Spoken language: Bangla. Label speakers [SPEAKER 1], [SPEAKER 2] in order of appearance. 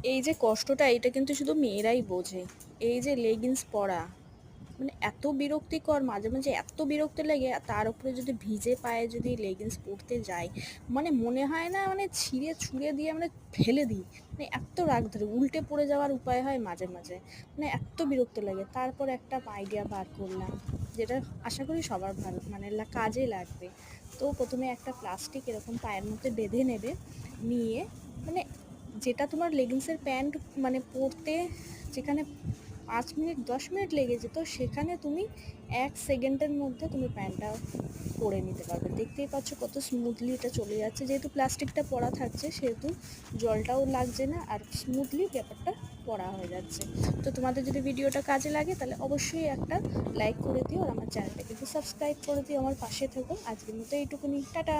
[SPEAKER 1] এই যে কষ্টটা এটা কিন্তু শুধু মেয়েরাই বোঝে। এই যে লেগিংস পরা মানে এত বিরক্তিকর, মাঝে মাঝে এত বিরক্তি লাগে, আর তার উপরে যদি ভিজে পায়ে যদি লেগিংস পরতে যাই, মানে মনে হয় না মানে ছিঁড়ে ছুঁড়ে দিয়ে মানে ফেলে দিই। মানে এত রাগ ধরে উল্টে পড়ে যাওয়ার উপায় হয় মাঝে মাঝে, মানে এত বিরক্ত লাগে। তারপর একটা আইডিয়া বার করলাম, যেটা আশা করি সবার ভালো মানে কাজে লাগবে। তো প্রথমে একটা প্লাস্টিক এরকম পায়ের মধ্যে বেঁধে নেবে, নিয়ে মানে যেটা তোমার লেগিংসের প্যান্ট মানে পরতে যেখানে 5 মিনিট 10 মিনিট লেগে যেত, সেখানে তুমি 1 সেকেন্ডের মধ্যে তুমি প্যান্টটা পরে নিতে পারবে। দেখতেই পাচ্ছ কত স্মুথলি এটা চলে যাচ্ছে, যেহেতু প্লাস্টিকটা পরা থাকছে সেহেতু জলটাও লাগছে না, আর স্মুথলি ব্যাপারটা পরা হয়ে যাচ্ছে। তো তোমাদের যদি ভিডিওটা কাজে লাগে তাহলে অবশ্যই একটা লাইক করে দিও, আর আমার চ্যানেলটা কিন্তু সাবস্ক্রাইব করে দিও, আমার পাশে থেকো। আজকের মতো এইটুকুনি, টাটা।